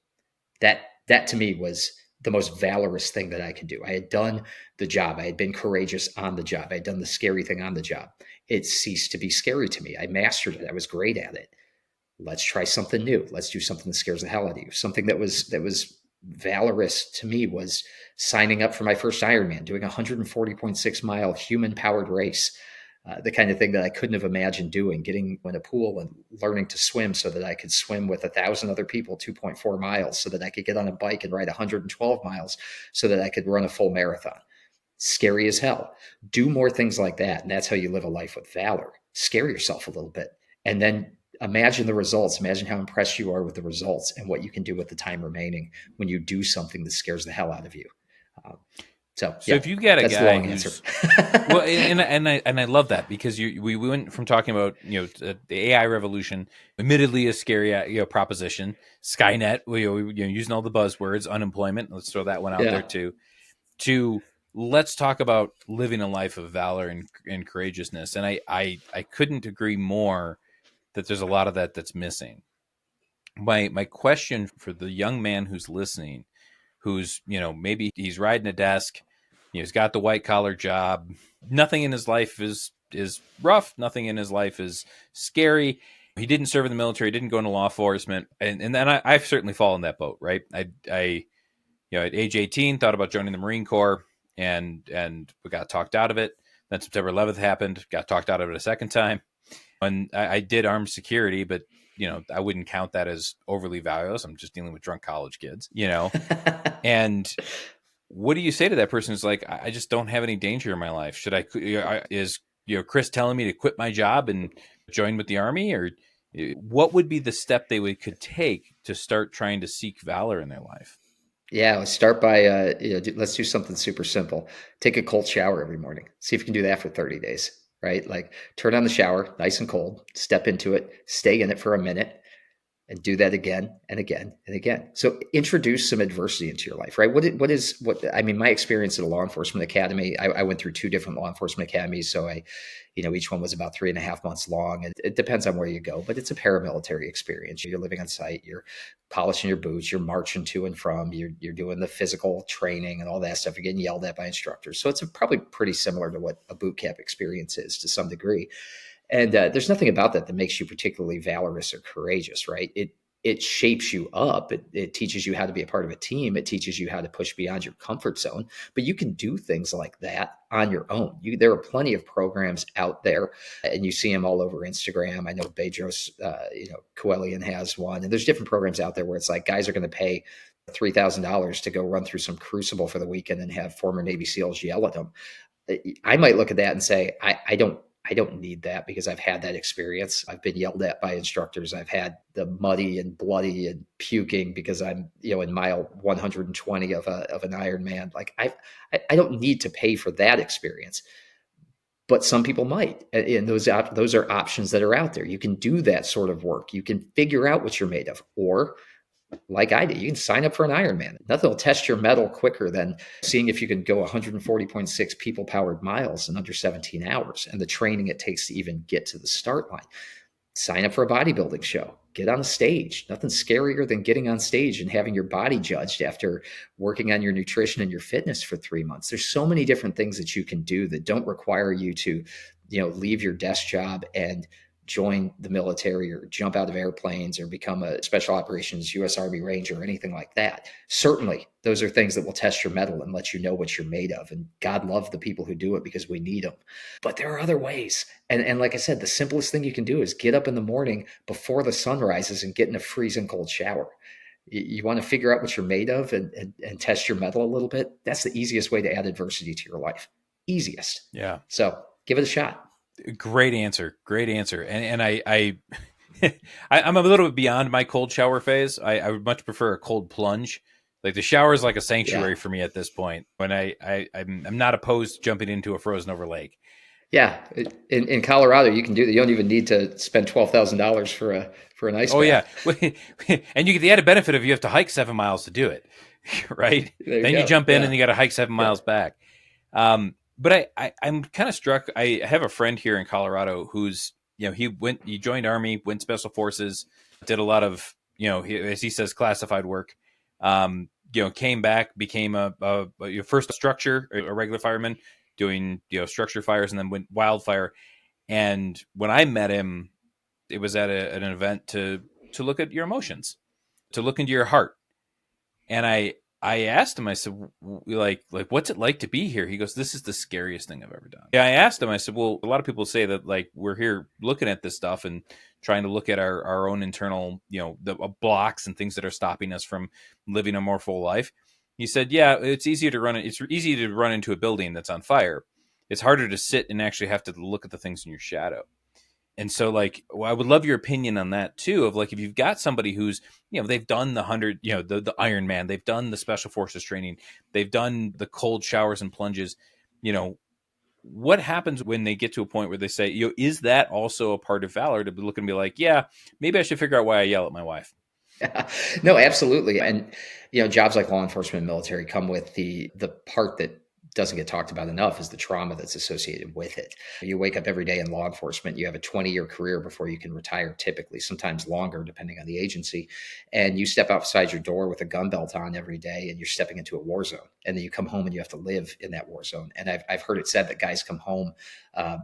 That to me was the most valorous thing that I could do. I had done the job. I had been courageous on the job. I had done the scary thing on the job. It ceased to be scary to me. I mastered it. I was great at it. Let's try something new. Let's do something that scares the hell out of you. Something that was valorous to me was signing up for my first Ironman, doing a 140.6 mile human powered race. The kind of thing that I couldn't have imagined doing, getting in a pool and learning to swim so that I could swim with 1,000 other people 2.4 miles, so that I could get on a bike and ride 112 miles, so that I could run a full marathon. Scary as hell. Do more things like that. And that's how you live a life with valor. Scare yourself a little bit. And then imagine the results. Imagine how impressed you are with the results and what you can do with the time remaining when you do something that scares the hell out of you. Um, So So yeah, if you get a that's the guy long answer. who's well, and I love that, because we went from talking about the AI revolution, admittedly a scary proposition, Skynet, using all the buzzwords, unemployment. Let's throw that one out there Yeah. too. To let's talk about living a life of valor and courageousness, and I couldn't agree more that there's a lot of that that's missing. My question for the young man who's listening, who's maybe he's riding a desk, he's got the white collar job, nothing in his life is rough, nothing in his life is scary, he didn't serve in the military, didn't go into law enforcement, and then I've certainly fallen in that boat, right? I at age 18 thought about joining the Marine Corps, and we got talked out of it. Then September 11th happened, got talked out of it a second time, and I did armed security, but I wouldn't count that as overly valueless. I'm just dealing with drunk college kids, and what do you say to that person who's like, I just don't have any danger in my life? Should I, is Chris telling me to quit my job and join with the Army, or what would be the step could take to start trying to seek valor in their life? Yeah, let's start by let's do something super simple. Take a cold shower every morning. See if you can do that for 30 days, right? Like turn on the shower, nice and cold, step into it, stay in it for a minute, and do that again and again and again. So introduce some adversity into your life, right? I mean, my experience at a law enforcement academy, I went through two different law enforcement academies. So each one was about 3.5 months long. And it depends on where you go, but it's a paramilitary experience. You're living on site, you're polishing your boots, you're marching to and from, you're doing the physical training and all that stuff. You're getting yelled at by instructors. So it's probably pretty similar to what a boot camp experience is to some degree. And there's nothing about that that makes you particularly valorous or courageous, right? It shapes you up. It teaches you how to be a part of a team. It teaches you how to push beyond your comfort zone. But you can do things like that on your own. There are plenty of programs out there, and you see them all over Instagram. I know Bedros, Coelian has one, and there's different programs out there where it's like guys are going to pay $3,000 to go run through some crucible for the weekend and have former Navy SEALs yell at them. I might look at that and say, I don't need that because I've had that experience. I've been yelled at by instructors. I've had the muddy and bloody and puking because I'm, in mile 120 of an Ironman. Like I don't need to pay for that experience, but some people might, and those are options that are out there. You can do that sort of work. You can figure out what you're made of, or like I did, you can sign up for an Ironman. Nothing will test your mettle quicker than seeing if you can go 140.6 people powered miles in under 17 hours and the training it takes to even get to the start line. Sign up for a bodybuilding show. Get on a stage. Nothing scarier than getting on stage and having your body judged after working on your nutrition and your fitness for 3 months. There's so many different things that you can do that don't require you to, leave your desk job and join the military or jump out of airplanes or become a special operations U.S. Army Ranger or anything like that. Certainly, those are things that will test your mettle and let you know what you're made of. And God love the people who do it because we need them. But there are other ways. And like I said, the simplest thing you can do is get up in the morning before the sun rises and get in a freezing cold shower. You want to figure out what you're made of and test your mettle a little bit. That's the easiest way to add adversity to your life. Easiest. Yeah. So give it a shot. Great answer. Great answer. And I'm a little bit beyond my cold shower phase. I would much prefer a cold plunge. Like the shower is like a sanctuary Yeah. for me at this point. When I'm not opposed to jumping into a frozen over lake. Yeah, in Colorado, you can do that. You don't even need to spend $12,000 for an ice Oh yeah, bath. and you get the added benefit of you have to hike 7 miles to do it, right? There you Then you go. jump in and Yeah, you got to hike 7 miles yeah, back. But I'm kind of struck. I have a friend here in Colorado who's he joined Army, went Special Forces, did a lot of as he says classified work. Came back, became a first structure, a regular fireman doing structure fires, and then went wildfire. And when I met him, it was at an event to look at your emotions, to look into your heart. And I asked him, I said, like what's it like to be here? He goes, this is the scariest thing I've ever done. Yeah, I asked him, I said, well, a lot of people say that like we're here looking at this stuff and trying to look at our own internal, the blocks and things that are stopping us from living a more full life. He said, yeah, it's easy to run into a building that's on fire. It's harder to sit and actually have to look at the things in your shadow. And so like, well, I would love your opinion on that too, of like, if you've got somebody who's, they've done the 100, the Iron Man, they've done the special forces training, they've done the cold showers and plunges, you know, what happens when they get to a point where they say, is that also a part of valor, to be looking and be like, yeah, maybe I should figure out why I yell at my wife? No, absolutely. And jobs like law enforcement and military come with the part that doesn't get talked about enough is the trauma that's associated with it. You wake up every day in law enforcement, you have a 20-year career before you can retire, typically, sometimes longer, depending on the agency. And you step outside your door with a gun belt on every day, and you're stepping into a war zone. And then you come home and you have to live in that war zone. And I've heard it said that guys come home uh,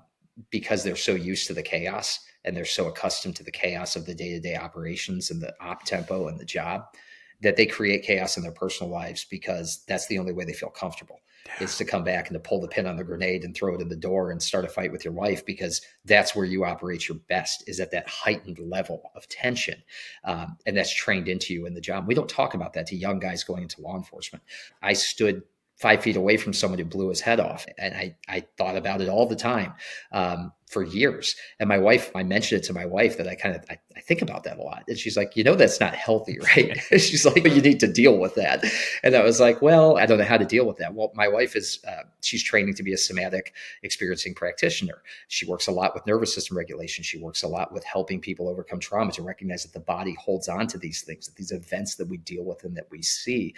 because they're so used to the chaos and they're so accustomed to the chaos of the day-to-day operations and the op tempo and the job, that they create chaos in their personal lives, because that's the only way they feel comfortable, is to come back and to pull the pin on the grenade and throw it in the door and start a fight with your wife, because that's where you operate your best, is at that heightened level of tension. And that's trained into you in the job. We don't talk about that to young guys going into law enforcement. I stood 5 feet away from someone who blew his head off, and I thought about it all the time, for years. And my wife, I mentioned it to my wife that I think about that a lot. And she's like, that's not healthy, right? She's like, you need to deal with that. And I was like, well, I don't know how to deal with that. Well, my wife is, she's training to be a somatic experiencing practitioner. She works a lot with nervous system regulation. She works a lot with helping people overcome trauma, to recognize that the body holds on to these things, that these events that we deal with and that we see,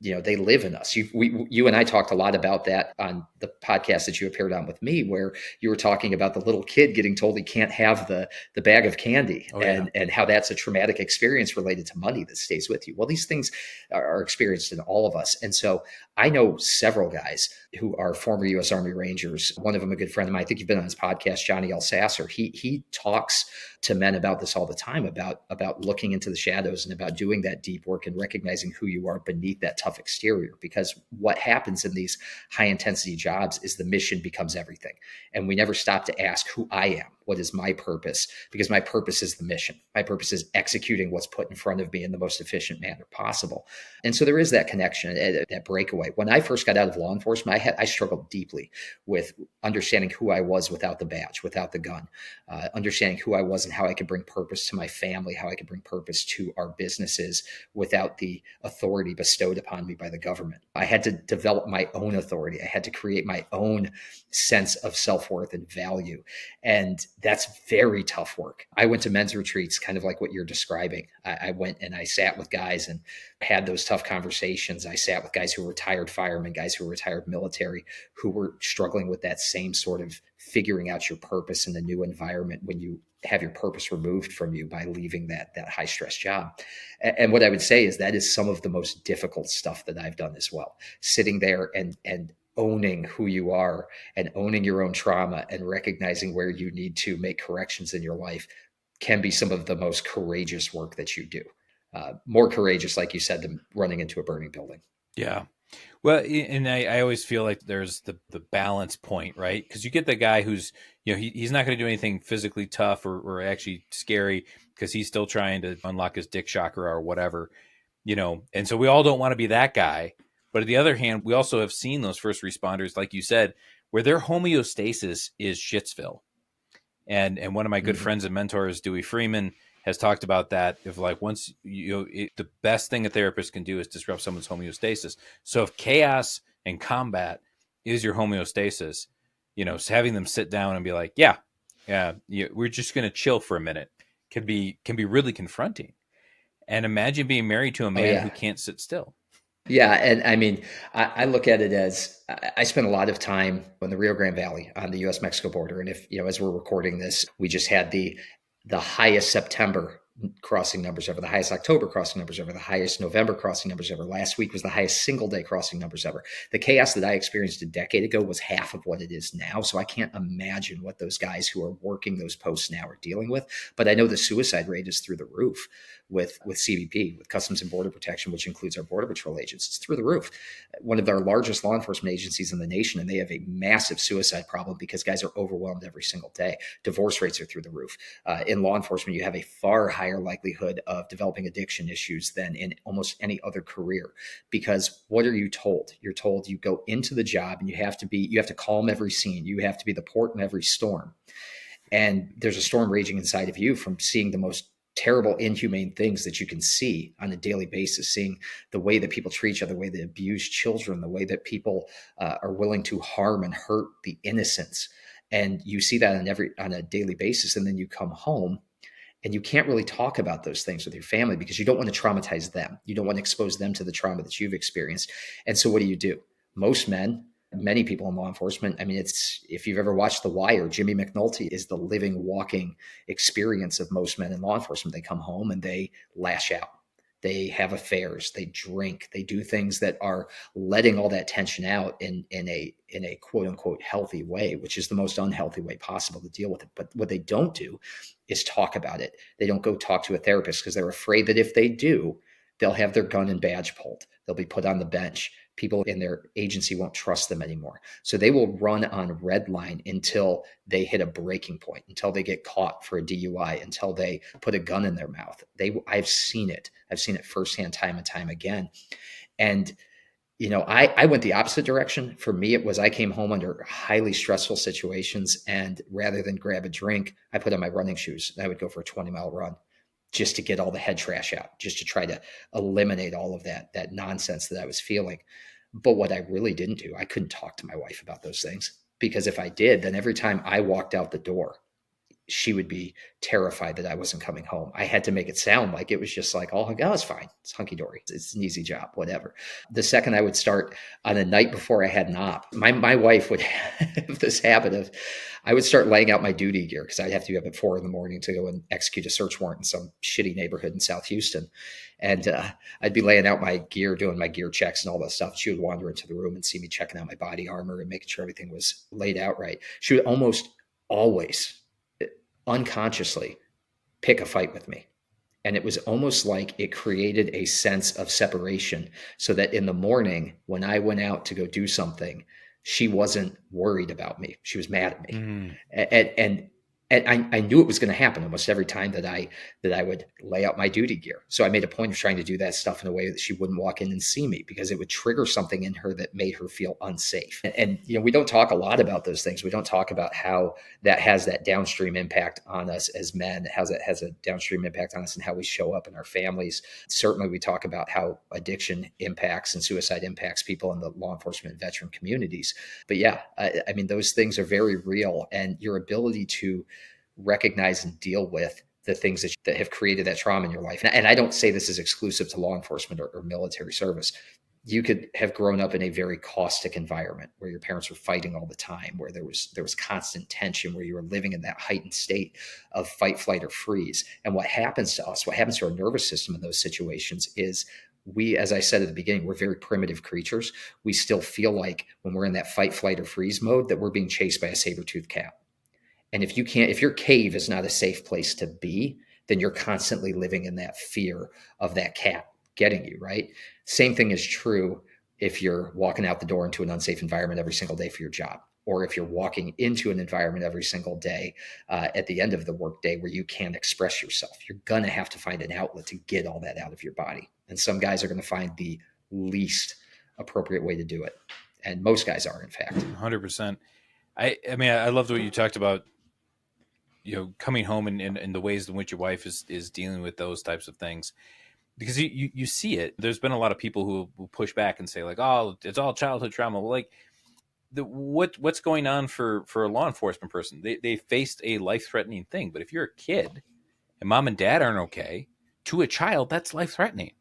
they live in us. You and I talked a lot about that on the podcast that you appeared on with me, where you were talking about the little kid getting told he can't have the bag of candy, and how that's a traumatic experience related to money that stays with you. Well, these things are experienced in all of us. And so I know several guys who are former U.S. Army Rangers. One of them, a good friend of mine, I think you've been on his podcast, Johnny L. Sasser. He talks to men about this all the time, about looking into the shadows and about doing that deep work and recognizing who you are beneath that tough exterior. Because what happens in these high intensity jobs is the mission becomes everything. And we never stop to ask who I am. What is my purpose? Because my purpose is the mission. My purpose is executing what's put in front of me in the most efficient manner possible. And so there is that connection, that breakaway. When I first got out of law enforcement, I struggled deeply with understanding who I was without the badge, without the gun, understanding who I was and how I could bring purpose to my family, how I could bring purpose to our businesses without the authority bestowed upon me by the government. I had to develop my own authority. I had to create my own sense of self-worth and value. And that's very tough work. I went to men's retreats, kind of like what you're describing. I went and I sat with guys and had those tough conversations. I sat with guys who were retired firemen, guys who were retired military, who were struggling with that same sort of figuring out your purpose in a new environment when you have your purpose removed from you by leaving that high stress job. And what I would say is that is some of the most difficult stuff that I've done as well. Sitting there and owning who you are and owning your own trauma and recognizing where you need to make corrections in your life can be some of the most courageous work that you do. More courageous, like you said, than running into a burning building. Yeah. Well, and I always feel like there's the balance point, right? Because you get the guy who's, he's not going to do anything physically tough or actually scary, because he's still trying to unlock his dick chakra or whatever, and so we all don't want to be that guy. But on the other hand, we also have seen those first responders, like you said, where their homeostasis is Shitsville. And one of my good friends and mentors, Dewey Freeman, has talked about that. If like once the best thing a therapist can do is disrupt someone's homeostasis. So if chaos and combat is your homeostasis, so having them sit down and be like, yeah, we're just going to chill for a minute, can be really confronting. And imagine being married to a man who can't sit still. Yeah. And I mean, I look at it as I spent a lot of time in the Rio Grande Valley on the US Mexico border. And if, as we're recording this, we just had the highest September crossing numbers ever, the highest October crossing numbers ever, the highest November crossing numbers ever. Last week was the highest single day crossing numbers ever. The chaos that I experienced a decade ago was half of what it is now. So I can't imagine what those guys who are working those posts now are dealing with. But I know the suicide rate is through the roof with CBP, with Customs and Border Protection, which includes our Border Patrol agents. It's through the roof. One of our largest law enforcement agencies in the nation, and they have a massive suicide problem because guys are overwhelmed every single day. Divorce rates are through the roof. In law enforcement, you have a far higher likelihood of developing addiction issues than in almost any other career. Because what are you told? You're told you go into the job and you have to calm every scene. You have to be the port in every storm. And there's a storm raging inside of you from seeing the most terrible, inhumane things that you can see on a daily basis, seeing the way that people treat each other, the way they abuse children, the way that people are willing to harm and hurt the innocents. And you see that on a daily basis. And then you come home and you can't really talk about those things with your family because you don't want to traumatize them. You don't want to expose them to the trauma that you've experienced. And so what do? Most men, many people in law enforcement, I mean, it's, if you've ever watched The Wire, Jimmy McNulty is the living, walking experience of most men in law enforcement. They come home and they lash out. They have affairs, they drink, they do things that are letting all that tension out in a quote unquote healthy way, which is the most unhealthy way possible to deal with it. But what they don't do is talk about it. They don't go talk to a therapist because they're afraid that if they do, they'll have their gun and badge pulled. They'll be put on the bench. People in their agency won't trust them anymore. So they will run on red line until they hit a breaking point, until they get caught for a DUI, until they put a gun in their mouth. I've seen it. I've seen it firsthand time and time again. And I went the opposite direction. For me, it was I came home under highly stressful situations, and rather than grab a drink, I put on my running shoes and I would go for a 20-mile run just to get all the head trash out, just to try to eliminate all of that nonsense that I was feeling. But what I really didn't do, I couldn't talk to my wife about those things, because if I did, then every time I walked out the door, she would be terrified that I wasn't coming home. I had to make it sound like it was just like, oh, it's fine. It's hunky dory. It's an easy job, whatever. The second I would start on a night before I had an op, my wife would have this habit of, I would start laying out my duty gear because I'd have to be up at 4 a.m. to go and execute a search warrant in some shitty neighborhood in South Houston. And I'd be laying out my gear, doing my gear checks and all that stuff. She would wander into the room and see me checking out my body armor and making sure everything was laid out right. She would almost always unconsciously pick a fight with me. And it was almost like it created a sense of separation so that in the morning, when I went out to go do something, she wasn't worried about me. She was mad at me. Mm. And I knew it was going to happen almost every time that I would lay out my duty gear. So I made a point of trying to do that stuff in a way that she wouldn't walk in and see me, because it would trigger something in her that made her feel unsafe. And we don't talk a lot about those things. We don't talk about how that has that downstream impact on us as men, how that has a downstream impact on us and how we show up in our families. Certainly we talk about how addiction impacts and suicide impacts people in the law enforcement and veteran communities. But yeah, I mean, those things are very real, and your ability to recognize and deal with the things that have created that trauma in your life. And I don't say this is exclusive to law enforcement or military service. You could have grown up in a very caustic environment where your parents were fighting all the time, where there was constant tension, where you were living in that heightened state of fight, flight, or freeze. And what happens to us, what happens to our nervous system in those situations is we, as I said at the beginning, we're very primitive creatures. We still feel like when we're in that fight, flight, or freeze mode that we're being chased by a saber-toothed cat. And if your cave is not a safe place to be, then you're constantly living in that fear of that cat getting you, right? Same thing is true if you're walking out the door into an unsafe environment every single day for your job, or if you're walking into an environment every single day at the end of the workday where you can't express yourself. You're going to have to find an outlet to get all that out of your body. And some guys are going to find the least appropriate way to do it. And most guys are, in fact. 100%. I mean, I loved what you talked about, coming home and the ways in which your wife is dealing with those types of things, because you see it. There's been a lot of people who push back and say like, oh, it's all childhood trauma. Well, like what's going on for a law enforcement person? They faced a life-threatening thing. But if you're a kid and mom and dad aren't okay, to a child, that's life-threatening.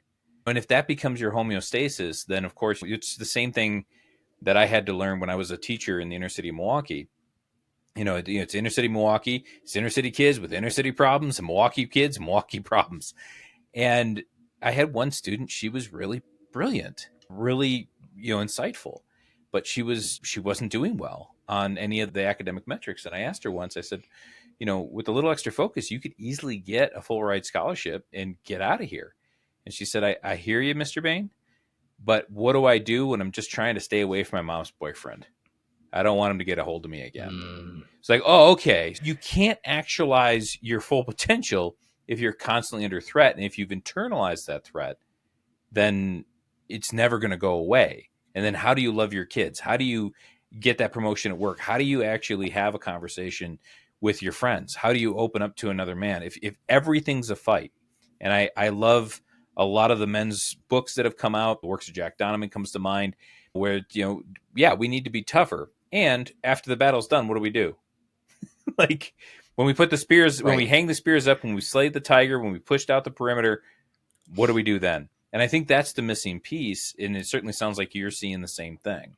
And if that becomes your homeostasis, then of course it's the same thing that I had to learn when I was a teacher in the inner city of Milwaukee. It's inner city Milwaukee. It's inner city kids with inner city problems, and Milwaukee kids, Milwaukee problems. And I had one student. She was really brilliant, really insightful, but she wasn't doing well on any of the academic metrics. And I asked her once. I said, with a little extra focus, you could easily get a full ride scholarship and get out of here. And she said, I hear you, Mr. Bain, but what do I do when I'm just trying to stay away from my mom's boyfriend? I don't want him to get a hold of me again. It's like, oh, okay. You can't actualize your full potential if you're constantly under threat. And if you've internalized that threat, then it's never going to go away. And then how do you love your kids? How do you get that promotion at work? How do you actually have a conversation with your friends? How do you open up to another man? If everything's a fight, and I love a lot of the men's books that have come out, the works of Jack Donovan comes to mind, where, yeah, we need to be tougher. And after the battle's done, what do we do? Like when we put the spears, when we Right. hang the spears up, when we slayed the tiger, when we pushed out the perimeter, what do we do then? And I think that's the missing piece. And it certainly sounds like you're seeing the same thing.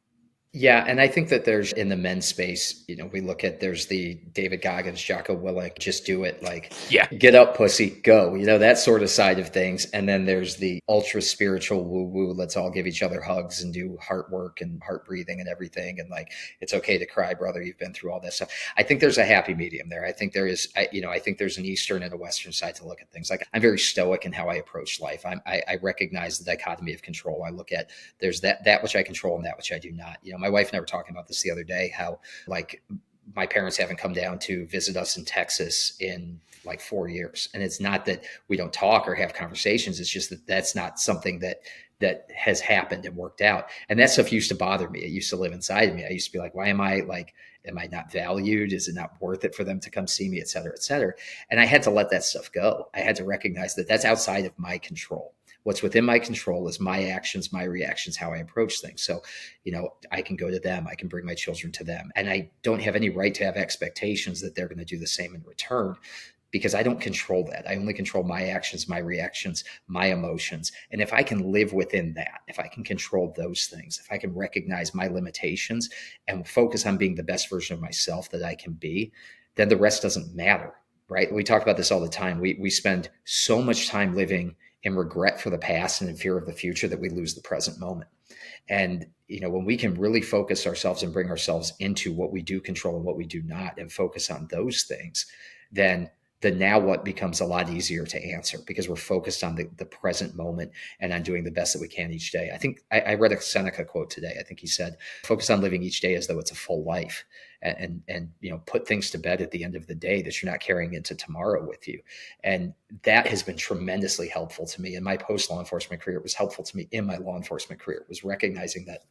Yeah, and I think that there's in the men's space, we look at there's the David Goggins, Jocko Willink, just do it, like Yeah. get up, pussy, go, that sort of side of things. And then there's the ultra spiritual woo woo, let's all give each other hugs and do heart work and heart breathing and everything. And like, it's okay to cry, brother, you've been through all that stuff. I think there's a happy medium there. I think there is, I think there's an Eastern and a Western side to look at things. Like I'm very stoic in how I approach life. I recognize the dichotomy of control. I look at there's that which I control and that which I do not. My wife and I were talking about this the other day, how like my parents haven't come down to visit us in Texas in like 4 years. And it's not that we don't talk or have conversations. It's just that that's not something that has happened and worked out. And that stuff used to bother me. It used to live inside of me. I used to be like, why am I not valued? Is it not worth it for them to come see me, et cetera, et cetera? And I had to let that stuff go. I had to recognize that that's outside of my control. What's within my control is my actions, my reactions, how I approach things. So, I can go to them. I can bring my children to them. And I don't have any right to have expectations that they're going to do the same in return, because I don't control that. I only control my actions, my reactions, my emotions. And if I can live within that, if I can control those things, if I can recognize my limitations and focus on being the best version of myself that I can be, then the rest doesn't matter, right? We talk about this all the time. We spend so much time living in regret for the past and in fear of the future that we lose the present moment. And, when we can really focus ourselves and bring ourselves into what we do control and what we do not, and focus on those things, then the now what becomes a lot easier to answer, because we're focused on the present moment and on doing the best that we can each day. I think I read a Seneca quote today. I think he said, focus on living each day as though it's a full life, and put things to bed at the end of the day that you're not carrying into tomorrow with you. And that has been tremendously helpful to me in my post law enforcement career. It was helpful to me in my law enforcement career. It was recognizing that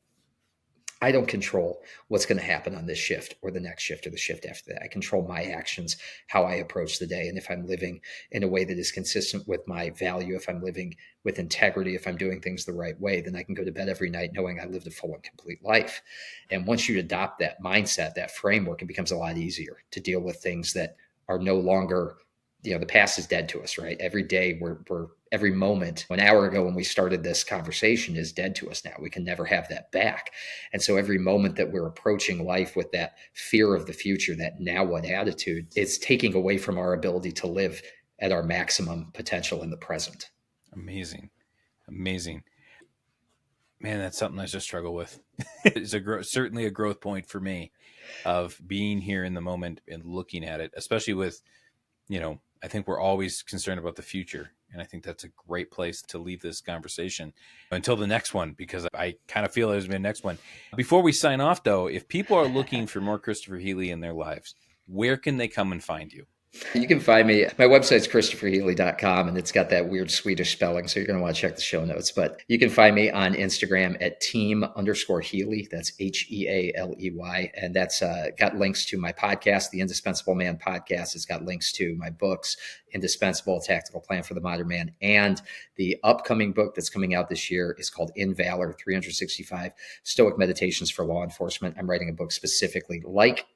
I don't control what's going to happen on this shift or the next shift or the shift after that. I control my actions, how I approach the day. And if I'm living in a way that is consistent with my value, if I'm living with integrity, if I'm doing things the right way, then I can go to bed every night knowing I lived a full and complete life. And once you adopt that mindset, that framework, it becomes a lot easier to deal with things that are no longer, the past is dead to us, right? Every day every moment, an hour ago when we started this conversation, is dead to us now. We can never have that back. And so every moment that we're approaching life with that fear of the future, that now what attitude, it's taking away from our ability to live at our maximum potential in the present. Amazing. Man, that's something I just struggle with. It's certainly a growth point for me, of being here in the moment and looking at it, especially with, I think we're always concerned about the future. And I think that's a great place to leave this conversation until the next one, because I kind of feel there's been a next one. Before we sign off, though, if people are looking for more Kristofor Healey in their lives, where can they come and find you? You can find me. My website's KristoforHealey.com, and it's got that weird Swedish spelling, so you're going to want to check the show notes. But you can find me on Instagram at team_Healey. That's Healey. And that's got links to my podcast, the Indispensable Man podcast. It's got links to my books, Indispensable, Tactical Plan for the Modern Man. And the upcoming book that's coming out this year is called In Valor, 365 Stoic Meditations for Law Enforcement. I'm writing a book specifically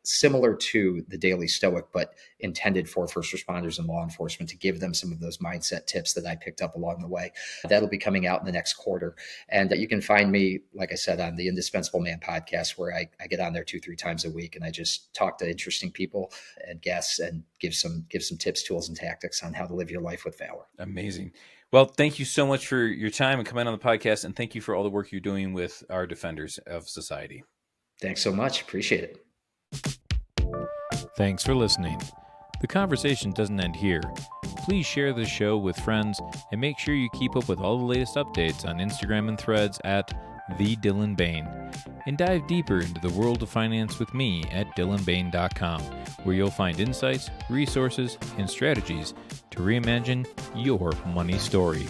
similar to the Daily Stoic, but intended for first responders and law enforcement, to give them some of those mindset tips that I picked up along the way. That'll be coming out in the next quarter. And you can find me, like I said, on the Indispensable Man podcast, where I get on there 2-3 times a week, and I just talk to interesting people and guests and give some tips, tools, and tactics on how to live your life with valor. Amazing. Well, thank you so much for your time and coming on the podcast, and thank you for all the work you're doing with our defenders of society. Thanks so much. Appreciate it. Thanks for listening. The conversation doesn't end here. Please share the show with friends, and make sure you keep up with all the latest updates on Instagram and Threads at The Dylan Bain, and dive deeper into the world of finance with me at dylanbain.com, where you'll find insights, resources, and strategies to reimagine your money story.